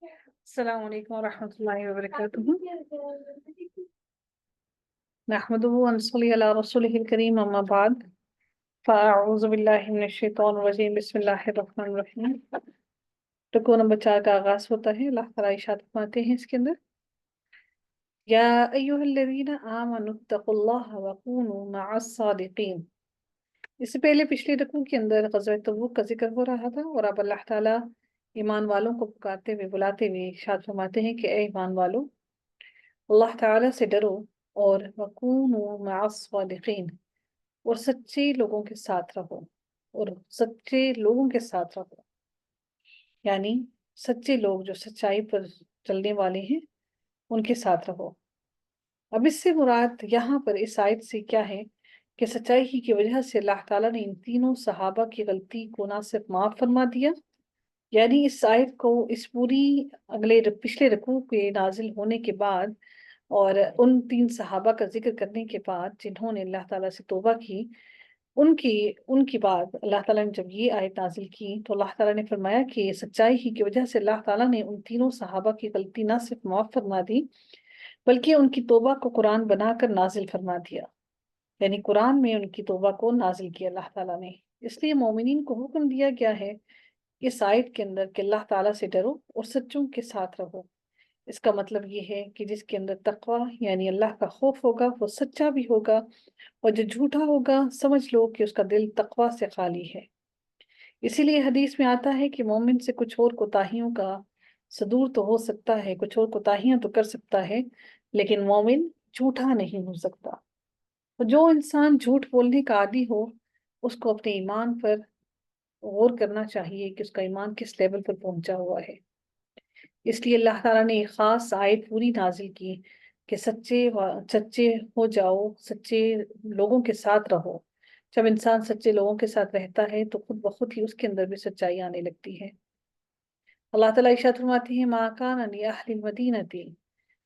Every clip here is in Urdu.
السلام علیکم ورحمۃ اللہ وبرکاتہ۔ نحمده ونصلي على رسوله الكريم اما بعد فاعوذ باللہ من الشیطان الرجیم بسم اللہ الرحمن الرحیم۔ رکوع نمبر 4 کا آغاز ہوتا ہے۔ اللہ تعالیٰ ارشاد فرماتے ہیں اس کے اندر، یا ایھا الذین آمنوا اتقوا اللہ وکونوا مع الصادقین۔ اس سے پہلے پچھلی رکوع کے اندر غزوہ تبوک کا ذکر ہو رہا تھا، اور اب اللہ تعالیٰ ایمان والوں کو پکارتے ہوئے بلاتے ہوئے ارشاد فرماتے ہیں کہ اے ایمان والو، اللہ تعالیٰ سے ڈرو اور وَكُونُوا مَعَ الصَّادِقِينَ، اور سچے لوگوں کے ساتھ رہو، اور سچے لوگوں کے ساتھ رہو، یعنی سچے لوگ جو سچائی پر چلنے والے ہیں ان کے ساتھ رہو۔ اب اس سے مراد یہاں پر اس آیت سے کیا ہے کہ سچائی ہی کی وجہ سے اللہ تعالیٰ نے ان تینوں صحابہ کی غلطی کو نہ صرف معاف فرما دیا، یعنی اس آیت کو اس پوری پچھلے رکوع کے نازل ہونے کے بعد اور ان 3 صحابہ کا ذکر کرنے کے بعد جنہوں نے اللہ تعالیٰ سے توبہ کی، ان کی بعد اللہ تعالیٰ نے جب یہ آیت نازل کی تو اللہ تعالیٰ نے فرمایا کہ سچائی ہی کی وجہ سے اللہ تعالیٰ نے ان تینوں صحابہ کی غلطی نہ صرف معاف فرما دی بلکہ ان کی توبہ کو قرآن بنا کر نازل فرما دیا، یعنی قرآن میں ان کی توبہ کو نازل کیا اللہ تعالیٰ نے۔ اس لیے مومنین کو حکم دیا گیا ہے اس آیت کے اندر کہ اللہ تعالیٰ سے ڈرو اور سچوں کے ساتھ رہو۔ اس کا مطلب یہ ہے کہ جس کے اندر تقوی یعنی اللہ کا خوف ہوگا وہ سچا بھی ہوگا، اور جو جھوٹا ہوگا سمجھ لو کہ اس کا دل تقوی سے خالی ہے۔ اسی لیے حدیث میں آتا ہے کہ مومن سے کچھ اور کوتاہیوں کا صدور تو ہو سکتا ہے، کچھ اور کوتاہیاں تو کر سکتا ہے، لیکن مومن جھوٹا نہیں ہو سکتا۔ اور جو انسان جھوٹ بولنے کا عادی ہو اس کو اپنے ایمان پر غور کرنا چاہیے کہ اس کا ایمان کس لیول پر پہنچا ہوا ہے۔ اس لیے اللہ تعالیٰ نے ایک خاص آیت پوری نازل کی کہ سچے ہو جاؤ، سچے لوگوں کے ساتھ رہو۔ جب انسان سچے لوگوں کے ساتھ رہتا ہے تو خود بخود ہی اس کے اندر بھی سچائی آنے لگتی ہے۔ اللہ تعالیٰ ارشاد فرماتے ہیں، ما کان لأہل المدینۃ،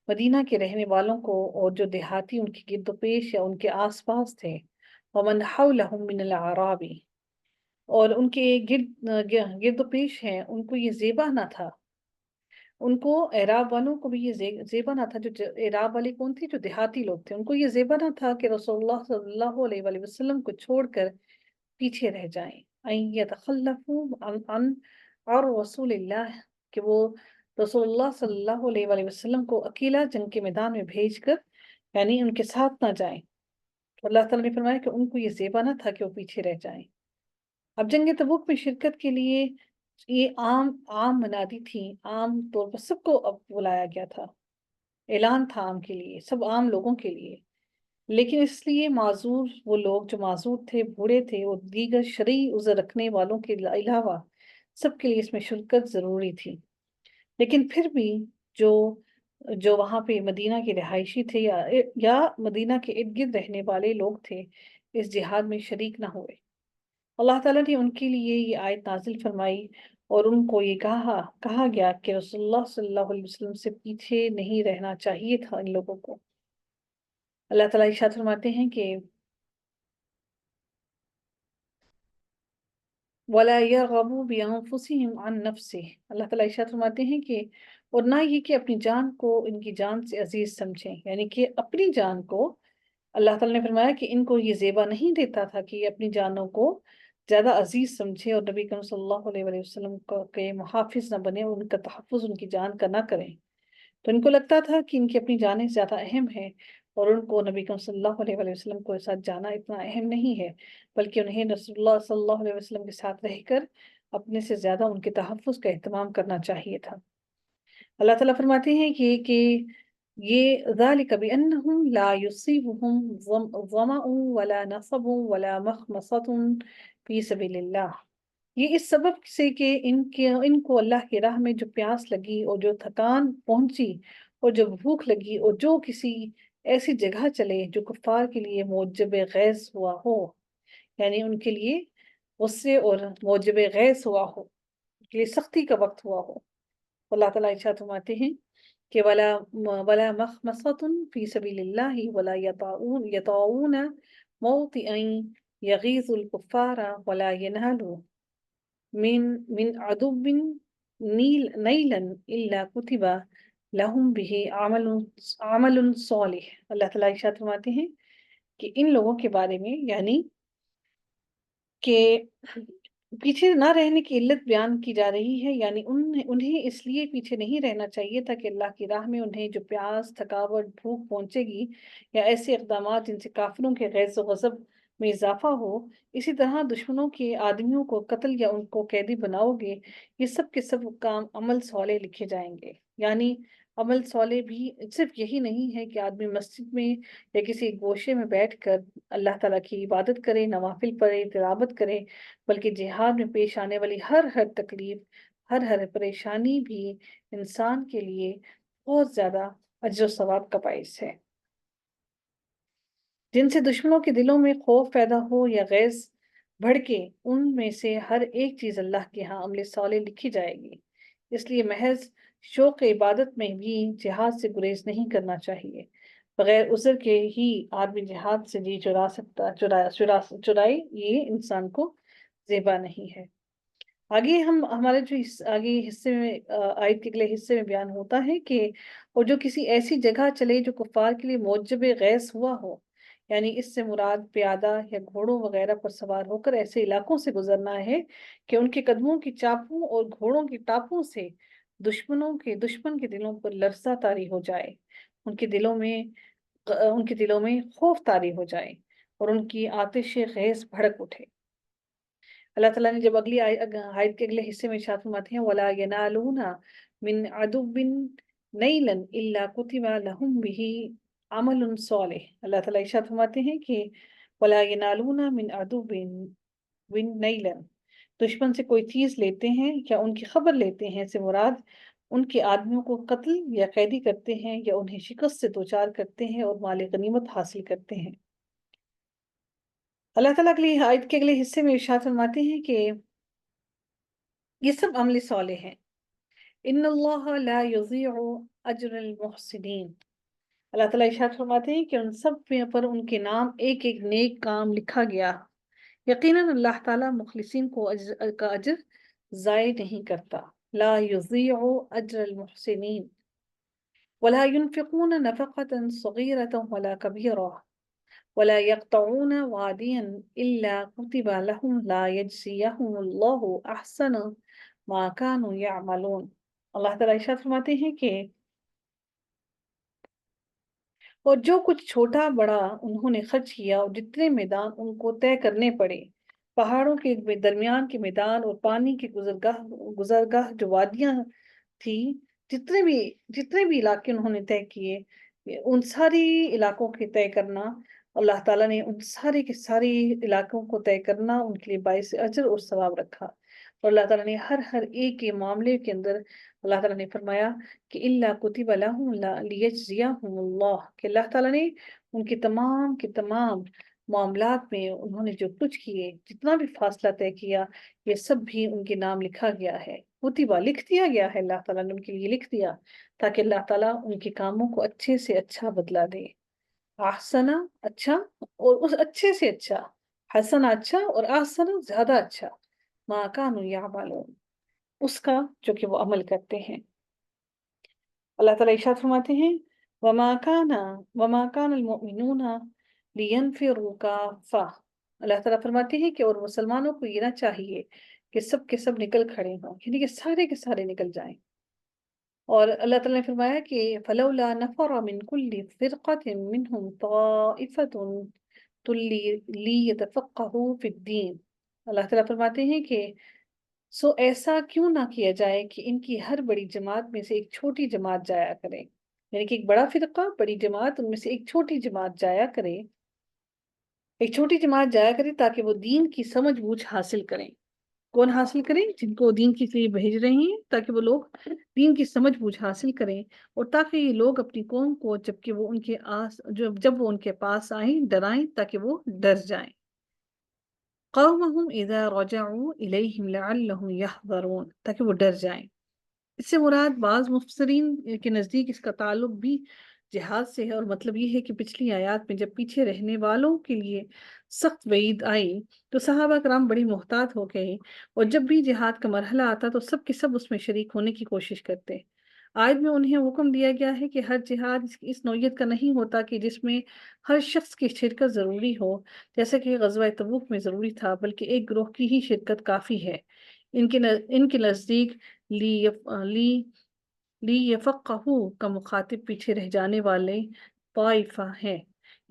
مدینہ کے رہنے والوں کو اور جو دیہاتی ان کے گرد و پیش یا ان کے آس پاس تھے، ومن حولہم من الاعراب، اور ان کے گرد و پیش ہیں، ان کو یہ زیبا نہ تھا، ان کو اعراب والوں کو بھی یہ زیبا نہ تھا۔ جو اعراب والے کون تھے؟ جو دیہاتی لوگ تھے، ان کو یہ زیبا نہ تھا کہ رسول اللہ صلی اللہ علیہ وآلہ وسلم کو چھوڑ کر پیچھے رہ جائیں، ان یتخلفوا عن رسول اللہ، کہ وہ رسول اللہ صلی اللہ علیہ وآلہ وسلم کو اکیلا جنگ کے میدان میں بھیج کر یعنی ان کے ساتھ نہ جائیں۔ تو اللہ تعالیٰ نے فرمایا کہ ان کو یہ زیبا نہ تھا کہ وہ پیچھے رہ جائیں۔ اب جنگ تبوک میں شرکت کے لیے یہ عام منادی تھی، عام طور پر سب کو اب بلایا گیا تھا، اعلان تھا عام کے لیے، سب عام لوگوں کے لیے، لیکن اس لیے معذور وہ لوگ جو معذور تھے، بوڑھے تھے اور دیگر شرعی عذر رکھنے والوں کے علاوہ سب کے لیے اس میں شرکت ضروری تھی۔ لیکن پھر بھی جو وہاں پہ مدینہ کے رہائشی تھے یا مدینہ کے ارد گرد رہنے والے لوگ تھے اس جہاد میں شریک نہ ہوئے، اللہ تعالیٰ نے ان کے لیے یہ آیت نازل فرمائی اور ان کو یہ کہا گیا کہ رسول اللہ صلی اللہ علیہ وسلم سے پیچھے نہیں رہنا چاہیے تھا ان لوگوں کو۔ اللہ تعالیٰ ارشاد فرماتے ہیں کہ وَلَا يَرْغَبُوا بِأَنفُسِهِمْ عَن نَفْسِهِ، اللہ تعالیٰ ارشاد فرماتے ہیں کہ اور نہ یہ کہ اپنی جان کو ان کی جان سے عزیز سمجھیں، یعنی کہ اپنی جان کو اللہ تعالیٰ نے فرمایا کہ ان کو یہ زیبا نہیں دیتا تھا کہ یہ اپنی جانوں کو زیادہ عزیز سمجھے اور نبی کریم صلی اللہ علیہ وآلہ وسلم کے محافظ نہ بنے اور ان کا تحفظ ان کی جان کا نہ کریں۔ تو ان کو لگتا تھا کہ ان کی اپنی جانیں زیادہ اہم ہیں اور ان کو نبی کریم صلی اللہ علیہ وآلہ وسلم کو ساتھ جانا اتنا اہم نہیں ہے، بلکہ انہیں رسول اللہ صلی اللہ علیہ وسلم کے ساتھ رہ کر اپنے سے زیادہ ان کے تحفظ کا اہتمام کرنا چاہیے تھا۔ اللہ تعالیٰ فرماتے ہیں کہ یہ ذالک بأنہم لا یصیبہم ظمأ ولا نصب ولا مخمصۃ فی سبیل اللہ، یہ اس سبب سے کہ ان کو اللہ کی راہ میں جو پیاس لگی اور جو تھکان پہنچی اور جو بھوک لگی اور جو کسی ایسی جگہ چلے جو کفار کے لیے موجب غیظ ہوا ہو، یعنی ان کے لیے غصے اور موجب غیظ ہوا ہو، ان کے لیے سختی کا وقت ہوا ہو۔ اللہ تعالیٰ ارشاد فرماتے ہیں کہ ولا مخمصۃ فی سبیل اللہ ولا یطعون موطئا یغیظ الکفار ولا ینالوا من عدو نیلن الا کتب لہم بہ عمل صالح۔ اللہ تعالیٰ ارشاد فرماتے ہیں کہ ان لوگوں کے بارے میں، یعنی کہ پیچھے نہ رہنے کی علت بیان کی جا رہی ہے، یعنی انہیں اس لیے پیچھے نہیں رہنا چاہیے تھا کہ اللہ کی راہ میں انہیں جو پیاس، تھکاوٹ، بھوک پہنچے گی، یا ایسے اقدامات جن سے کافروں کے غیظ و غضب میں اضافہ ہو۔ اسی طرح دشمنوں کے آدمیوں کو قتل یا ان کو قیدی بناؤ گے، یہ سب کے سب کام عمل صالح لکھے جائیں گے۔ یعنی عمل صالح بھی صرف یہی نہیں ہے کہ آدمی مسجد میں یا کسی گوشے میں بیٹھ کر اللہ تعالیٰ کی عبادت کرے، نوافل پڑھے، تلاوت کرے، بلکہ جہاد میں پیش آنے والی ہر تکلیف، ہر پریشانی بھی انسان کے لیے بہت زیادہ اجر و ثواب کا باعث ہے۔ جن سے دشمنوں کے دلوں میں خوف پیدا ہو یا غیظ بھڑکے، ان میں سے ہر ایک چیز اللہ کے ہاں عمل صالح لکھی جائے گی۔ اس لیے محض شوق عبادت میں بھی جہاد سے گریز نہیں کرنا چاہیے۔ بغیر عذر کے ہی آدمی جہاد سے جی چرائے یہ انسان کو زیبا نہیں ہے۔ آگے ہمارے جو آگے حصے میں آیت کے اگلے حصے میں بیان ہوتا ہے کہ اور جو کسی ایسی جگہ چلے جو کفار کے لیے موجب غیظ ہوا ہو، یعنی اس سے مراد پیادہ یا گھوڑوں وغیرہ پر سوار ہو کر ایسے علاقوں سے گزرنا ہے کہ ان کے قدموں کی چاپوں اور گھوڑوں کی ٹاپوں سے دشمن کے دلوں پر لرزہ طاری ہو جائے، ان کے دلوں میں خوف طاری ہو جائے اور ان کی آتش خیز بھڑک اٹھے۔ اللہ تعالیٰ نے جب اگلی آیت کے اگلے حصے میں ارشاد فرماتے ہیں وَلَا يَنَالُونَ مِنْ عَدُوٍّ نَيْلًا إِلَّا كُتِبَ لَهُمْ بِهِ عَمَلٌ صَالِحٌ۔ اللہ تعالیٰ ارشاد فرماتے ہیں کہ وَلَا يَنَالُونَ مِنْ عَدُوٍّ نَيْلًا، دشمن سے کوئی چیز لیتے ہیں یا ان کی خبر لیتے ہیں سے مراد ان کے آدمیوں کو قتل یا قیدی کرتے ہیں یا انہیں شکست سے دوچار کرتے ہیں اور مال غنیمت حاصل کرتے ہیں۔ اللہ تعالیٰ کے آیت کے اگلے حصے میں ارشاد فرماتے ہیں کہ یہ سب عمل صالح ہیں۔ ان اللہ لا یضیع اجر المحسنین۔ اللہ تعالیٰ ارشاد فرماتے ہیں کہ ان سب پر ان کے نام ایک ایک نیک کام لکھا گیا۔ یقیناً اللہ تعالیٰ مخلصین کو کا اجر ضائع نہیں کرتا۔ لا یضیع اجر المحسنین ولا ينفقون نفقة صغيرة ولا كبيرة ولا يقطعون واديا إلا كتب لهم لا يجزيهم الله أحسن ما كانوا يعملون۔ اللہ تعالیٰ ارشاد فرماتے ہیں کہ اور جو کچھ چھوٹا بڑا انہوں نے خرچ کیا اور جتنے میدان ان کو طے کرنے پڑے، پہاڑوں کے درمیان کے میدان اور پانی کے گزرگاہ جو وادیاں تھی، جتنے بھی علاقے انہوں نے طے کیے، ان ساری علاقوں کے طے کرنا، اللہ تعالیٰ نے ان سارے کے سارے علاقوں کو طے کرنا ان کے لیے باعث اجر اور ثواب رکھا۔ اور اللہ تعالیٰ نے ہر ایک کے معاملے کے اندر اللہ تعالیٰ نے فرمایا کہ اللہ کتب لہم لیجزیہم اللہ، کہ اللہ تعالیٰ نے ان کے تمام معاملات میں انہوں نے جو کچھ کیے، جتنا بھی فاصلہ طے کیا، یہ سب بھی ان کے نام لکھا گیا ہے، کتبہ لکھ دیا گیا ہے، اللہ تعالیٰ نے ان کے لیے لکھ دیا تاکہ اللہ تعالیٰ ان کے کاموں کو اچھے سے اچھا بدلا دے۔ احسنہ اچھا، اور اس اچھے سے اچھا، حسنہ اچھا اور احسنہ زیادہ اچھا، ما کانوا یعملون اس کا جو کہ وہ عمل کرتے ہیں۔ اللہ تعالیٰ ارشاد فرماتے ہیں وما كان المؤمنون لينفروا كافة۔ اللہ تعالیٰ فرماتے ہیں کہ اور مسلمانوں کو یہ نہ چاہیے کہ سب کے سب نکل کھڑے ہوں، یعنی کہ سارے کے سارے نکل جائیں۔ اور اللہ تعالیٰ نے فرمایا کہ فلولا نفر من كل فرقة منهم طائفة ليتفقهوا في الدين۔ اللہ تعالیٰ فرماتے ہیں کہ سو ایسا کیوں نہ کیا جائے کہ ان کی ہر بڑی جماعت میں سے ایک چھوٹی جماعت جایا کرے، یعنی کہ ایک بڑا فرقہ، بڑی جماعت، ان میں سے ایک چھوٹی جماعت جایا کرے، تاکہ وہ دین کی سمجھ بوجھ حاصل کریں۔ کون حاصل کریں؟ جن کو دین کے لیے بھیج رہے ہیں، تاکہ وہ لوگ دین کی سمجھ بوجھ حاصل کریں، اور تاکہ یہ لوگ اپنی قوم کو جب وہ ان کے پاس آئیں ڈرائیں، تاکہ وہ ڈر جائیں۔ قومہم اذا رجعوا الیہم لعلہم یحذرون، تاکہ وہ ڈر جائیں۔ اس سے مراد بعض مفسرین کے نزدیک اس کا تعلق بھی جہاد سے ہے، اور مطلب یہ ہے کہ پچھلی آیات میں جب پیچھے رہنے والوں کے لیے سخت وعید آئی تو صحابہ کرام بڑی محتاط ہو گئے، اور جب بھی جہاد کا مرحلہ آتا تو سب کے سب اس میں شریک ہونے کی کوشش کرتے۔ آیت میں انہیں حکم دیا گیا ہے کہ ہر جہاد اس نوعیت کا نہیں ہوتا کہ جس میں ہر شخص کی شرکت ضروری ہو، جیسا کہ غزوہ تبوک میں ضروری تھا، بلکہ ایک گروہ کی ہی شرکت کافی ہے۔ ان کے نزدیک لی لی لی یفقہو کا مخاطب پیچھے رہ جانے والے طائفہ ہیں،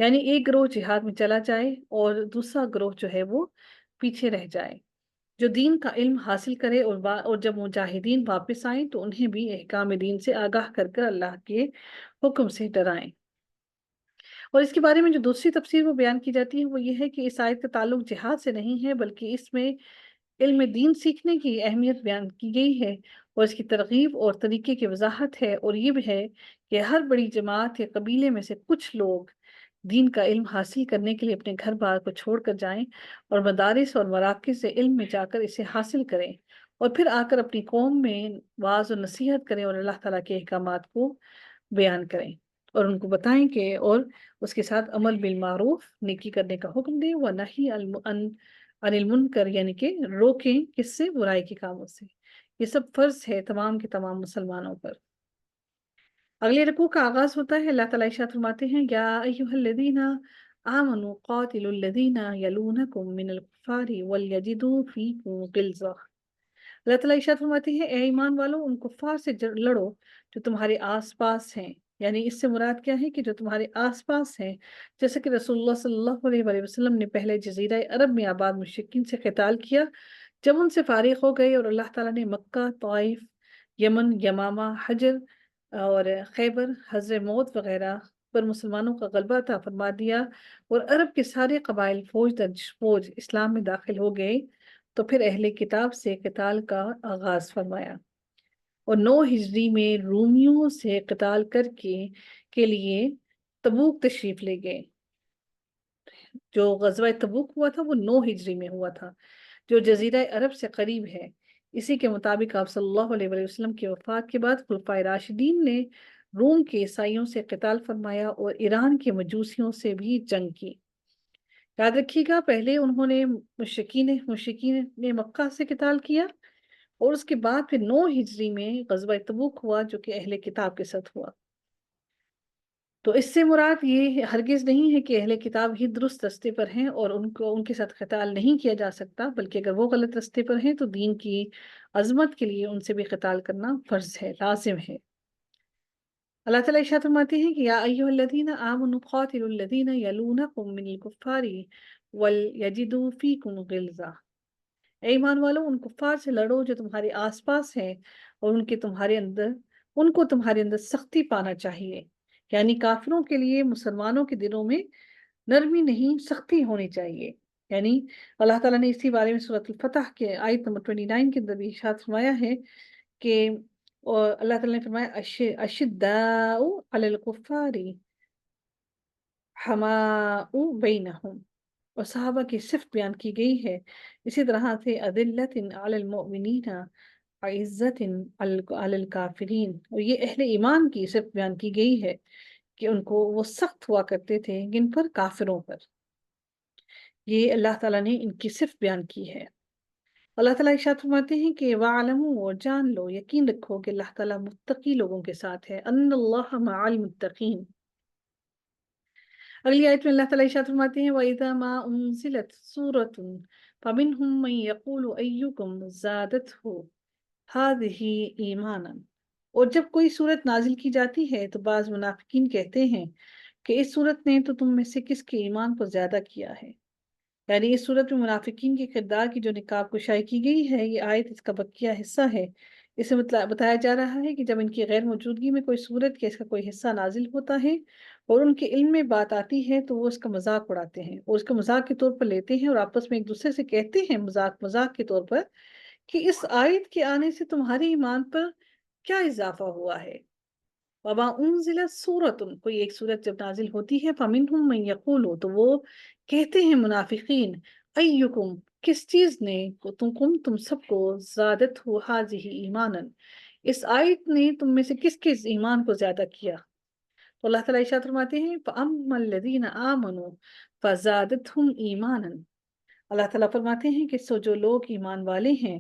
یعنی ایک گروہ جہاد میں چلا جائے اور دوسرا گروہ جو ہے وہ پیچھے رہ جائے، جو دین کا علم حاصل کرے، اور جب مجاہدین واپس آئیں تو انہیں بھی احکام دین سے آگاہ کر کر اللہ کے حکم سے ڈرائیں۔ اور اس کے بارے میں جو دوسری تفسیر وہ بیان کی جاتی ہے وہ یہ ہے کہ اس آیت کا تعلق جہاد سے نہیں ہے، بلکہ اس میں علم دین سیکھنے کی اہمیت بیان کی گئی ہے، اور اس کی ترغیب اور طریقے کی وضاحت ہے، اور یہ بھی ہے کہ ہر بڑی جماعت یا قبیلے میں سے کچھ لوگ دین کا علم حاصل کرنے کے لیے اپنے گھر بار کو چھوڑ کر جائیں اور مدارس اور مراکز سے علم میں جا کر اسے حاصل کریں، اور پھر آ کر اپنی قوم میں واعظ و نصیحت کریں اور اللہ تعالیٰ کے احکامات کو بیان کریں، اور ان کو بتائیں کہ اور اس کے ساتھ عمل بالمعروف نیکی کرنے کا حکم دیں، ونہی عن المنکر یعنی کہ روکیں کس سے؟ برائی کے کاموں سے۔ یہ سب فرض ہے تمام کے تمام مسلمانوں پر۔ اگلے رکوع کا آغاز ہوتا ہے، اللہ تعالیٰ ارشاد فرماتے ہیں یا ایھا الذین آمنوا قاتلوا الذین یلونکم من الکفار وليجدوا فیکم غلظہ۔ اللہ تعالیٰ ارشاد فرماتے ہیں اے ایمان والو، ان کفار سے لڑو جو تمہارے آس پاس ہیں، یعنی اس سے مراد کیا ہے کہ جو تمہارے آس پاس ہیں، جیسے کہ رسول اللہ صلی اللہ علیہ وآلہ وسلم نے پہلے جزیرہ عرب میں آباد مشرکین سے قتال کیا، جب ان سے فارغ ہو گئے اور اللہ تعالیٰ نے مکہ، طائف، یمن، یمامہ، حجر اور خیبر، حضر موت وغیرہ پر مسلمانوں کا غلبہ عطا فرما دیا، اور عرب کے سارے قبائل فوج در فوج اسلام میں داخل ہو گئے، تو پھر اہل کتاب سے قتال کا آغاز فرمایا، اور 9 ہجری میں رومیوں سے قتال کے لیے تبوک تشریف لے گئے۔ جو غزوہ تبوک ہوا تھا وہ 9 ہجری میں ہوا تھا، جو جزیرہ عرب سے قریب ہے۔ اسی کے مطابق آپ صلی اللہ علیہ وآلہ وسلم کی وفات کے بعد خلفائے راشدین نے روم کے عیسائیوں سے قتال فرمایا اور ایران کے مجوسیوں سے بھی جنگ کی۔ یاد رکھیے گا پہلے انہوں نے مشرکین نے مکہ سے قتال کیا، اور اس کے بعد پھر 9 ہجری میں غزوہ تبوک ہوا جو کہ اہل کتاب کے ساتھ ہوا۔ تو اس سے مراد یہ ہرگز نہیں ہے کہ اہل کتاب ہی درست رستے پر ہیں اور ان کے ساتھ قتال نہیں کیا جا سکتا، بلکہ اگر وہ غلط رستے پر ہیں تو دین کی عظمت کے لیے ان سے بھی قتال کرنا فرض ہے، لازم ہے۔ اللہ تعالیٰ ارشاد فرماتے ہیں کہ یا ایھا الذین آمنوا قاتلوا الذین یلونکم من الکفار ولیجدوا فیکم غلظہ۔ اے ایمان والو، ان کفار سے لڑو جو تمہارے آس پاس ہیں، اور ان کو تمہارے اندر سختی پانا چاہیے، یعنی کافروں کے لیے مسلمانوں کے دلوں میں نرمی نہیں، سختی ہونی چاہیے۔ یعنی اللہ تعالیٰ نے اسی بارے میں سورۃ الفتح کے آیت نمبر 29 کے اندر بھی ارشاد فرمایا ہے کہ اور اللہ تعالیٰ نے فرمایا اشداء علی الکفار حماء بینہم، اور صحابہ کی صفت بیان کی گئی ہے، اسی طرح سے اذلۃ علی المؤمنین عزت علی الکافرین، اور یہ اہل ایمان کی صفت بیان کی گئی ہے کہ ان کو وہ سخت ہوا کرتے تھے کن پر؟ کافروں پر۔ یہ اللہ تعالیٰ نے ان کی صفت بیان کی ہے۔ اللہ تعالیٰ ارشاد فرماتے ہیں کہ وَاعْلَمُوا، اور جان لو، یقین رکھو کہ اللہ تعالیٰ متقی لوگوں کے ساتھ ہے، ان اللہ مع المتقین۔ اگلی آیت میں اللہ تعالیٰ ارشاد فرماتے ہیں وَإِذَا مَا أُنزِلَتْ سُورَةٌ فَمِنْهُمْ مَنْ يَقُولُ أَيُّكُمْ زَادَتْهُ هَٰذِهِ إِيمَانًا، اور جب کوئی سورت نازل کی جاتی ہے تو بعض منافقین کہتے ہیں کہ اس سورت نے تو تم میں سے کس کے ایمان کو زیادہ کیا ہے، یعنی اس سورت میں منافقین کے کردار کی جو نقاب کشائی کی گئی ہے، یہ آیت اس کا بقیہ حصہ ہے۔ اسے بتایا جا رہا ہے کہ جب ان کی غیر موجودگی میں کوئی سورت یا اس کا کوئی حصہ نازل ہوتا ہے اور ان کے علم میں بات آتی ہے تو وہ اس کا مذاق اڑاتے ہیں اور اس کا مذاق کے طور پر لیتے ہیں، اور آپس میں ایک دوسرے سے کہتے ہیں مذاق کے طور پر کہ اس آیت کے آنے سے تمہارے ایمان پر کیا اضافہ ہوا ہے۔ وَمَا أُنزِلَتْ سُورَةٌ، کوئی ایک سورت جب نازل ہوتی ہے فَمِنْهُمْ مَنْ يَقُولُ، تو وہ کہتے ہیں منافقین ایکم، کس چیز نے تم سب کو زادت ہو هذه ایمانا، اس آیت نے تم میں سے کس ایمان کو زیادہ کیا۔ تو اللہ تعالیٰ ارشاد فرماتے ہیں فَأَمَّا الَّذِينَ آمَنُوا فَزَادَتْهُمْ ایمانا، اللہ تعالیٰ فرماتے ہیں کہ سو جو لوگ ایمان والے ہیں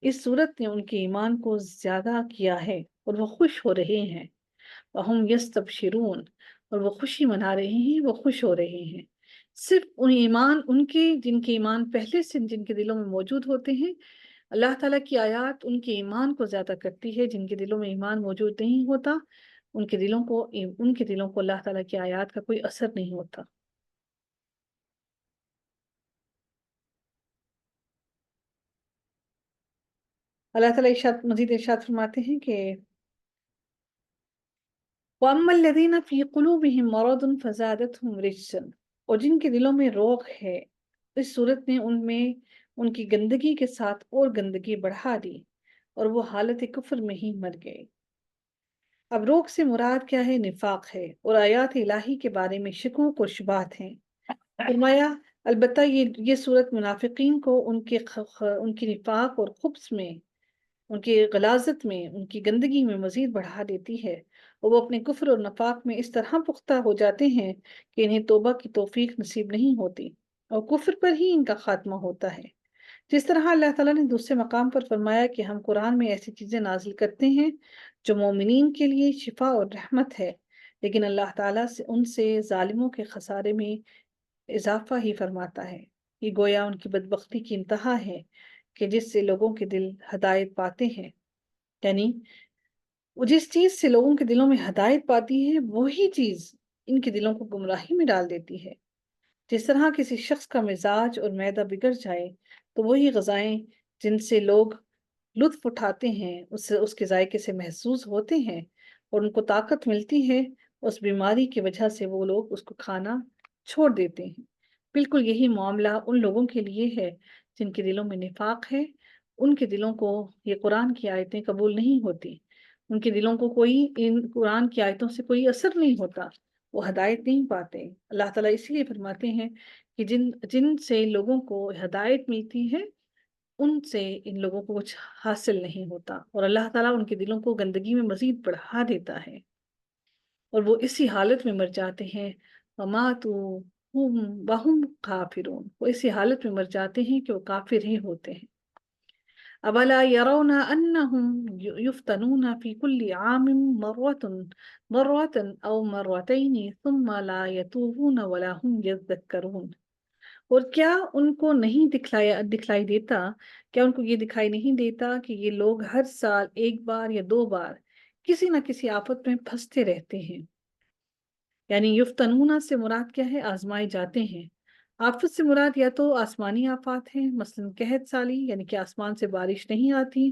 اس صورت نے ان کے ایمان کو زیادہ کیا ہے اور وہ خوش ہو رہے ہیں، وَهُمْ يَسْتَبْشِرُونَ، اور وہ خوشی منا رہے ہیں، وہ خوش ہو رہے ہیں۔ صرف ان ایمان ان کے جن کے ایمان پہلے سے جن کے دلوں میں موجود ہوتے ہیں، اللہ تعالیٰ کی آیات ان کے ایمان کو زیادہ کرتی ہے۔ جن کے دلوں میں ایمان موجود نہیں ہوتا ان کے دلوں کو اللہ تعالیٰ کی آیات کا کوئی اثر نہیں ہوتا۔ اللہ تعالیٰ مزید ارشاد فرماتے ہیں کہ وَأَمَّا الَّذِينَ فِي قُلُوبِهِم مَرَضٌ فَزَادَتْهُمْ رِجْسًا، اور جن کے دلوں میں روگ ہے اس صورت نے ان کی گندگی کے ساتھ اور گندگی بڑھا دی اور وہ حالت کفر میں ہی مر گئے۔ اب روگ سے مراد کیا ہے؟ نفاق ہے، اور آیات الہی کے بارے میں شکوک و شبہات ہیں۔ فرمایا البتہ یہ صورت منافقین کو ان کی نفاق اور خبث میں، ان کی غلاظت میں، ان کی گندگی میں مزید بڑھا دیتی ہے، اور وہ اپنے کفر اور نفاق میں اس طرح پختہ ہو جاتے ہیں کہ انہیں توبہ کی توفیق نصیب نہیں ہوتی اور کفر پر ہی ان کا خاتمہ ہوتا ہے۔ جس طرح اللہ تعالیٰ نے دوسرے مقام پر فرمایا کہ ہم قرآن میں ایسی چیزیں نازل کرتے ہیں جو مومنین کے لیے شفا اور رحمت ہے، لیکن اللہ تعالیٰ ان سے ظالموں کے خسارے میں اضافہ ہی فرماتا ہے۔ یہ گویا ان کی بدبختی کی انتہا ہے کہ جس سے لوگوں کے دل ہدایت پاتے ہیں، یعنی وہ جس چیز سے لوگوں کے دلوں میں ہدایت پاتی ہے وہی چیز ان کے دلوں کو گمراہی میں ڈال دیتی ہے۔ جس طرح کسی شخص کا مزاج اور معدہ بگڑ جائے تو وہی غذائیں جن سے لوگ لطف اٹھاتے ہیں اس کے ذائقے سے محظوظ ہوتے ہیں اور ان کو طاقت ملتی ہے، اس بیماری کی وجہ سے وہ لوگ اس کو کھانا چھوڑ دیتے ہیں۔ بالکل یہی معاملہ ان لوگوں کے لیے ہے جن کے دلوں میں نفاق ہے۔ ان کے دلوں کو یہ قرآن کی آیتیں قبول نہیں ہوتی، ان کے دلوں کو ان قرآن کی آیتوں سے کوئی اثر نہیں ہوتا، وہ ہدایت نہیں پاتے۔ اللہ تعالیٰ اسی لیے فرماتے ہیں کہ جن سے لوگوں کو ہدایت ملتی ہے ان سے ان لوگوں کو کچھ حاصل نہیں ہوتا، اور اللہ تعالیٰ ان کے دلوں کو گندگی میں مزید بڑھا دیتا ہے اور وہ اسی حالت میں مر جاتے ہیں۔ وَمَاتُوا وَهُمْ کافرون، وہ اسی حالت میں مر جاتے ہیں کہ وہ کافر ہی ہوتے ہیں۔ أَوَلَا يَرَوْنَ أَنَّهُمْ يُفْتَنُونَ فِي كُلِّ عَامٍ مَرَّةً أَوْ مَرَّتَيْنِ ثُمَّ لَا يَتُوبُونَ وَلَا هُمْ يَذَّكَّرُونَ، اور کیا ان کو نہیں دکھلائی دیتا، کیا ان کو یہ دکھائی نہیں دیتا کہ یہ لوگ ہر سال ایک بار یا دو بار کسی نہ کسی آفت میں پھنستے رہتے ہیں؟ یعنی یفتنون سے مراد کیا ہے؟ آزمائے جاتے ہیں۔ آفت سے مراد یا تو آسمانی آفات ہیں، مثلا قحط سالی یعنی کہ آسمان سے بارش نہیں آتی،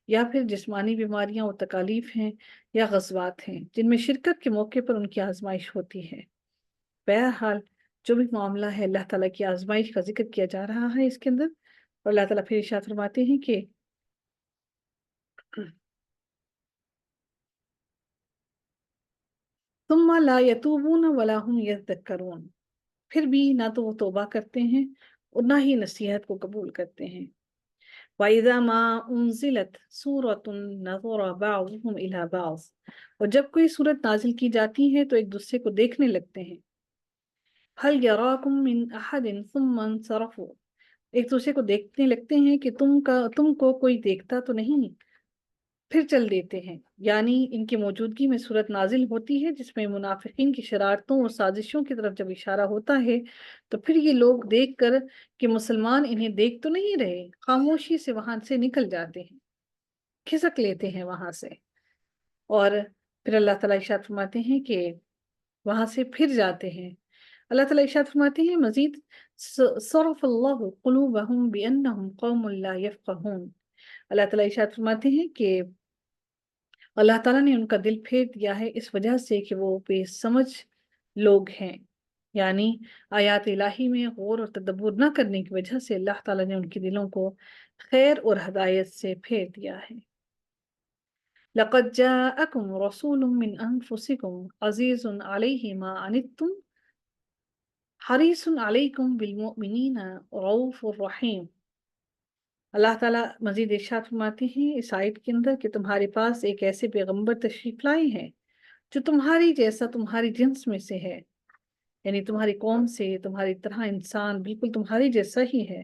یا پھر جسمانی بیماریاں اور تکالیف ہیں، یا غزوات ہیں جن میں شرکت کے موقع پر ان کی آزمائش ہوتی ہے۔ بہرحال جو بھی معاملہ ہے اللہ تعالیٰ کی آزمائش کا ذکر کیا جا رہا ہے اس کے اندر، اور اللہ تعالیٰ پھر ارشاد فرماتے ہیں کہ ثم لا يتوبون ولا هم يذكرون، پھر بھی نہ تو وہ توبہ کرتے ہیں اور نہ ہی نصیحت کو قبول کرتے ہیں۔ وَإِذَا مَا أُنزِلَتْ سُورَةٌ نَظَرَ بَعْضُهُمْ إِلَى بَعْضٍ، اور جب کوئی سورت نازل کی جاتی ہے تو ایک دوسرے کو دیکھنے لگتے ہیں۔ هَلْ يَرَاكُمْ مِنْ أَحَدٍ ثُمَّ انصَرَفُوا، ایک دوسرے کو دیکھنے لگتے ہیں کہ تم کو کوئی دیکھتا تو نہیں، پھر چل دیتے ہیں۔ یعنی ان کی موجودگی میں صورت نازل ہوتی ہے جس میں منافقین کی شرارتوں اور سازشوں کی طرف جب اشارہ ہوتا ہے تو پھر یہ لوگ دیکھ کر کہ مسلمان انہیں دیکھ تو نہیں رہے، خاموشی سے وہاں سے نکل جاتے ہیں، کھسک لیتے ہیں وہاں سے، اور پھر اللہ تعالیٰ ارشاد فرماتے ہیں کہ وہاں سے پھر جاتے ہیں۔ اللہ تعالیٰ ارشاد فرماتے ہیں مزید صرف اللہ قلوبہم بانہم قوم لا یفقہون، اللہ تعالیٰ ارشاد فرماتے ہیں کہ اللہ تعالیٰ نے ان کا دل پھیر دیا ہے اس وجہ سے کہ وہ بے سمجھ لوگ ہیں، یعنی آیات الہی میں غور اور تدبر نہ کرنے کی وجہ سے اللہ تعالیٰ نے ان کے دلوں کو خیر اور ہدایت سے پھیر دیا ہے۔ لَقَدْ جَاءَكُمْ رَسُولٌ مِّنْ أَنفُسِكُمْ عَزِيزٌ عَلَيْهِ مَا عَنِتُّمْ حَرِيصٌ عَلَيْكُمْ بِالْمُؤْمِنِينَ رَءُوفٌ رَحِيمٌ، اللہ تعالیٰ مزید ارشاد فرماتے ہیں اس آیت کے اندر کہ تمہارے پاس ایک ایسے پیغمبر تشریف لائے ہیں جو تمہاری جیسا تمہاری جنس میں سے ہے، یعنی تمہاری قوم سے، تمہاری طرح انسان بالکل تمہاری جیسا ہی ہے۔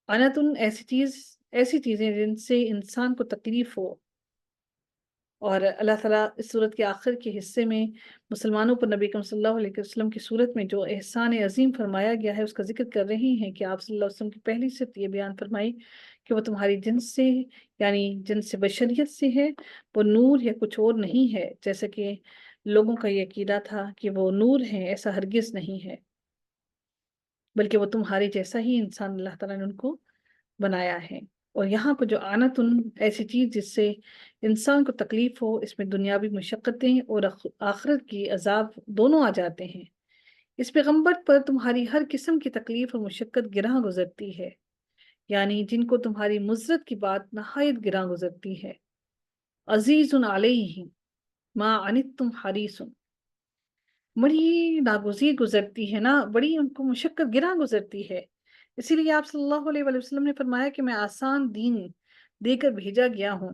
انتن ایسی چیزیں جن سے انسان کو تکلیف ہو۔ اور اللہ تعالیٰ اس صورت کے آخر کے حصے میں مسلمانوں پر نبی اکرم صلی اللہ علیہ وسلم کی صورت میں جو احسان عظیم فرمایا گیا ہے اس کا ذکر کر رہی ہیں کہ آپ صلی اللہ علیہ وسلم کی پہلی صفت یہ بیان فرمائی کہ وہ تمہاری جنس سے، یعنی جنس بشریت سے ہے، وہ نور یا کچھ اور نہیں ہے، جیسا کہ لوگوں کا یہ عقیدہ تھا کہ وہ نور ہیں، ایسا ہرگز نہیں ہے، بلکہ وہ تمہارے جیسا ہی انسان اللہ تعالیٰ نے ان کو بنایا ہے۔ اور یہاں پر جو آنتن ایسی چیز جس سے انسان کو تکلیف ہو، اس میں دنیاوی مشقتیں اور آخرت کی عذاب دونوں آ جاتے ہیں۔ اس پیغمبر پر تمہاری ہر قسم کی تکلیف اور مشقت گراں گزرتی ہے، یعنی جن کو تمہاری مضرت کی بات نہایت گراں گزرتی ہے۔ عزیز علیہ ما عنتم حریص، بڑی ناگزیر گزرتی ہے نا، بڑی ان کو مشقت گراں گزرتی ہے۔ اسی لیے آپ صلی اللہ علیہ وآلہ وسلم نے فرمایا کہ میں آسان دین دے کر بھیجا گیا ہوں،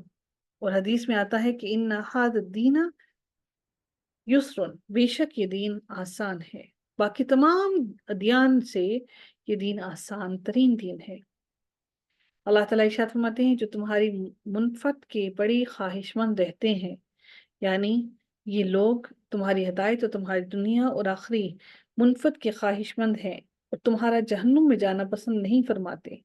اور حدیث میں آتا ہے کہ ان ھذا الدین یسر، بے شک یہ دین آسان ہے، باقی تمام ادیان سے یہ دین آسان ترین دین ہے۔ اللہ تعالیٰ ارشاد فرماتے ہیں جو تمہاری منفت کے بڑی خواہش مند رہتے ہیں، یعنی یہ لوگ تمہاری ہدایت اور تمہاری دنیا اور آخری منفت کے خواہش مند ہیں اور تمہارا جہنم میں جانا پسند نہیں فرماتے۔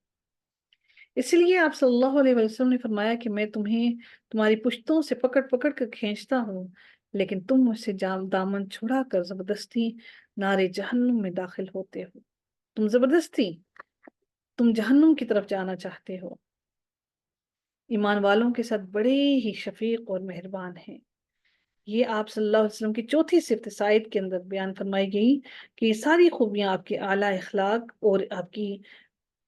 اس لیے آپ صلی اللہ علیہ وسلم نے فرمایا کہ میں تمہیں تمہاری پشتوں سے پکڑ پکڑ کر کھینچتا ہوں، لیکن تم مجھ سے دامن چھڑا کر زبردستی نارے جہنم میں داخل ہوتے ہو۔ تم جہنم کی طرف جانا چاہتے ہو۔ ایمان والوں کے ساتھ بڑے ہی شفیق اور مہربان ہیں۔ یہ آپ صلی اللہ علیہ وسلم کی چوتھی صفت سائد کے اندر بیان فرمائی گئی کہ یہ ساری خوبیاں آپ کے اعلیٰ اخلاق اور آپ کی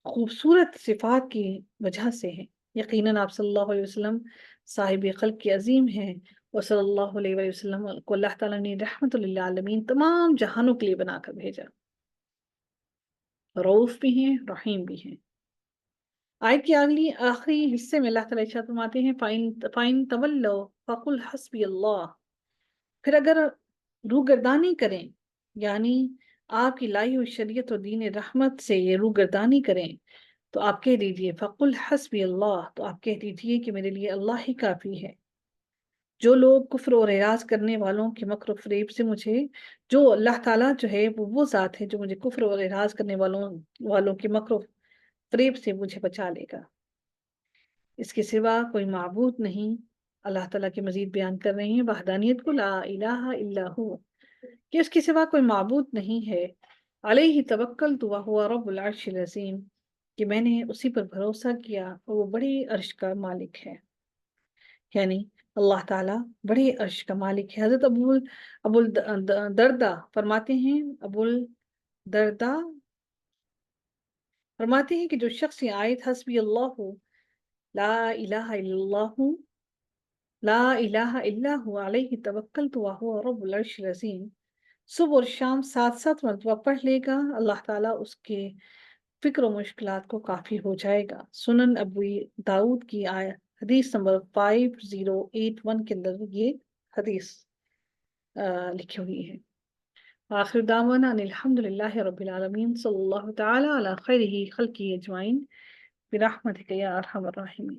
خوبصورت صفات کی وجہ سے ہیں۔ یقیناً آپ صلی اللہ علیہ وسلم صاحب خلق کے عظیم ہیں، اور صلی اللہ علیہ وآلہ وسلم کو اللہ تعالیٰ نے رحمت للعالمین تمام جہانوں کے لیے بنا کر بھیجا، رؤوف بھی ہیں، رحیم بھی ہیں۔ آیت کے آخری حصے میں اللہ تعالیٰ ارشاد فرماتے ہیں فَإِن تَوَلَّوْا فَقُلْ حَسْبِيَ اللَّهُ، پھر اگر روگردانی کریں، یعنی آپ کی لائی ہوئی شریعت اور دین رحمت سے یہ روگردانی کریں، تو آپ کہہ دیجئے فَقُلْ حَسْبِيَ اللَّهُ، تو آپ کہہ دیجئے کہ میرے لیے اللہ ہی کافی ہے۔ جو لوگ کفر اور اعراض کرنے والوں کے مکر و فریب سے جو اللہ تعالیٰ جو ہے وہ ذات ہے جو مجھے کفر اور اعراض کرنے والوں کے مکر و فریب سے مجھے بچا لے گا۔ اس کے سوا کوئی معبود نہیں۔ اللہ تعالیٰ کے مزید بیان کر رہے ہیں وحدانیت کو، لا الہ الا ہو، کہ اس کے سوا کوئی معبود نہیں ہے۔ علیہ توکلت وہو رب العرش العظیم، کہ میں نے اسی پر بھروسہ کیا اور وہ بڑے عرش کا مالک ہے، یعنی اللہ تعالیٰ بڑے عرش کا مالک ہے۔ حضرت ابو الدرداء فرماتے ہیں کہ جو شخص یہ آیت حسبی اللہ لا الہ الا اللہ لا الہ الا ہوا علیہ توکلت وہو رب العرش العظیم صبح اور شام 7 مرتبہ پڑھ لے گا، اللہ تعالیٰ اس کے فکر و مشکلات کو کافی ہو جائے گا۔ سنن ابو داؤد کی حدیث نمبر 5081 کے اندر یہ حدیث لکھی ہوئی ہے۔ آخر دعوانا ان الحمد للہ رب العالمین، صلی اللہ تعالی علی خیرہ خلقہ اجمعین برحمتک یا ارحم الراحمین۔